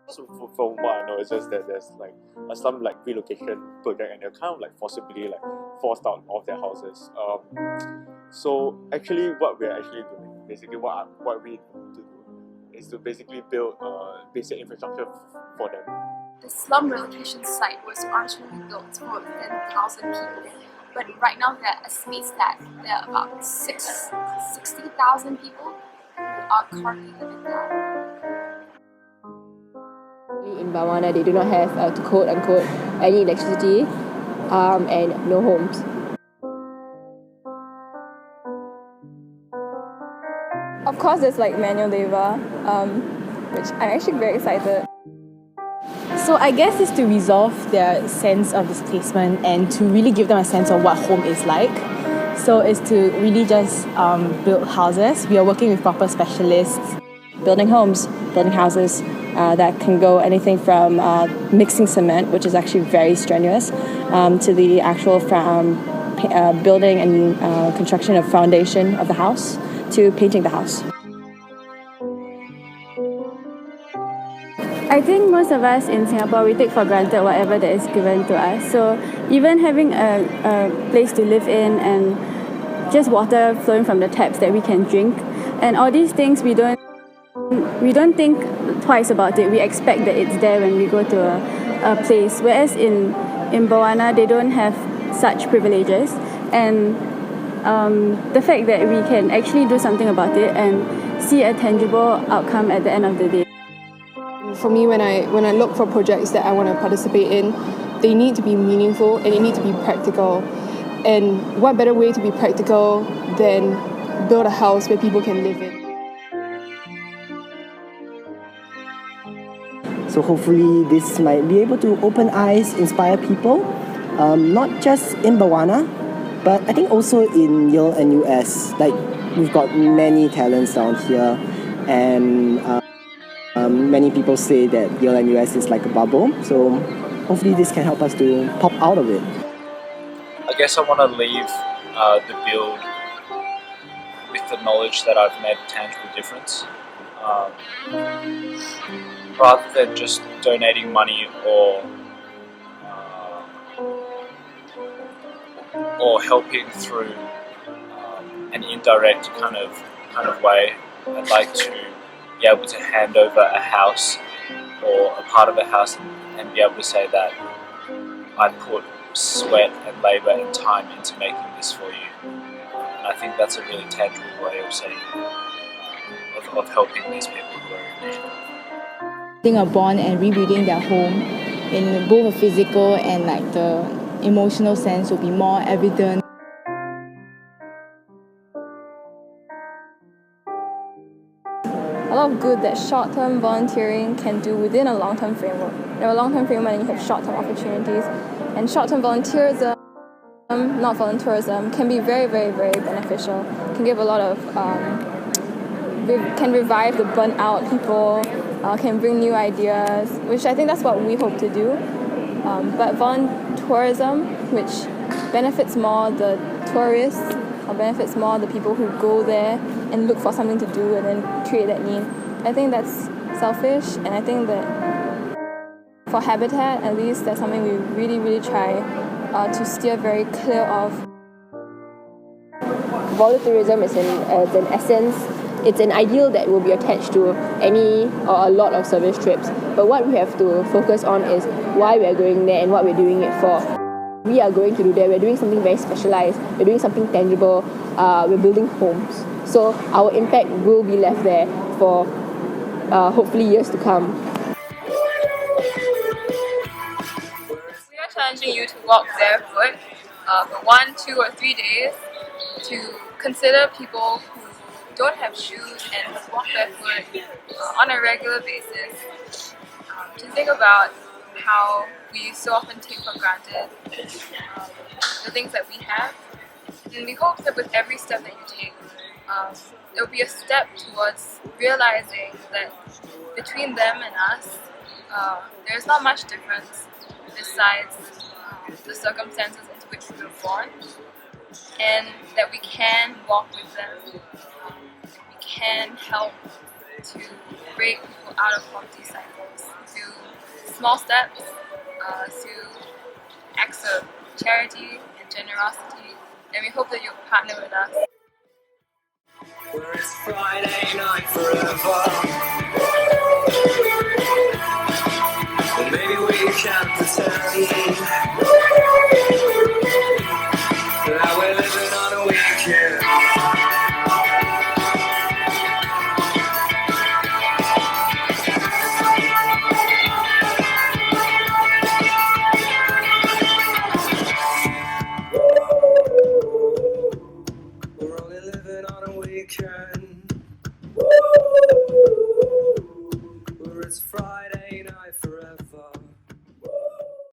So from what I know, it's just that there's like some like relocation project, and they're kind of like forcibly like forced out of their houses. So actually, what we're actually doing, basically what we need to do, is to basically build basic infrastructure for them. The slum relocation site was originally built for 10,000 people, but right now they're estimates that there are about 60,000 people who are currently living there. In Bawana, they do not have, to quote unquote, any electricity and no homes. Of course, there's like manual labor, which I'm actually very excited. So I guess it's to resolve their sense of displacement and to really give them a sense of what home is like. So it's to really just build houses. We are working with proper specialists. Building homes, building houses that can go anything from mixing cement, which is actually very strenuous, to the actual building and construction of foundation of the house, to painting the house. I think most of us in Singapore, we take for granted whatever that is given to us. So even having a place to live in and just water flowing from the taps that we can drink, and all these things we don't think twice about it. We expect that it's there when we go to a place. Whereas in Bawana, they don't have such privileges, and the fact that we can actually do something about it and see a tangible outcome at the end of the day. For me, when I look for projects that I want to participate in, they need to be meaningful and they need to be practical. And what better way to be practical than build a house where people can live in? So hopefully this might be able to open eyes, inspire people, not just in Bawana, but I think also in Yale and US. Like, we've got many talents down here, and many people say that Yale and US is like a bubble. So hopefully this can help us to pop out of it. I guess I want to leave the build with the knowledge that I've made a tangible difference. Rather than just donating money or helping through an indirect kind of way, I'd like to be able to hand over a house or a part of a house and be able to say that I put sweat and labour and time into making this for you. And I think that's a really tangible way of saying of helping these people who are in need. Are born and rebuilding their home in both a physical and like the emotional sense will be more evident. A lot of good that short-term volunteering can do within a long-term framework. You have a long-term framework and you have short-term opportunities. And short-term volunteerism, not volunteerism, can be very, very, very beneficial. Can give a lot of, can revive the burnt-out people, can bring new ideas, which I think that's what we hope to do. But volunteerism, which benefits more the tourists, or benefits more the people who go there and look for something to do and then create that need. I think that's selfish, and I think that for Habitat, at least, that's something we really, really try to steer very clear of. Volunteerism is an essence. It's an ideal that will be attached to any or a lot of service trips. But what we have to focus on is why we are going there and what we're doing it for. We are going to do there. We're doing something very specialized. We're doing something tangible. We're building homes. So our impact will be left there for hopefully years to come. We are challenging you to walk barefoot for 1, 2, or 3 days, to consider people who don't have shoes and walk barefoot on a regular basis, to think about how we so often take for granted the things that we have. And we hope that with every step that you take, there will be a step towards realizing that between them and us, there's not much difference besides the circumstances into which we were born, and that we can walk with them, we can help to break people out of poverty cycles through small steps, through acts of charity and generosity, and we hope that you'll partner with us. Where it's Friday night forever. Well, maybe we can pretend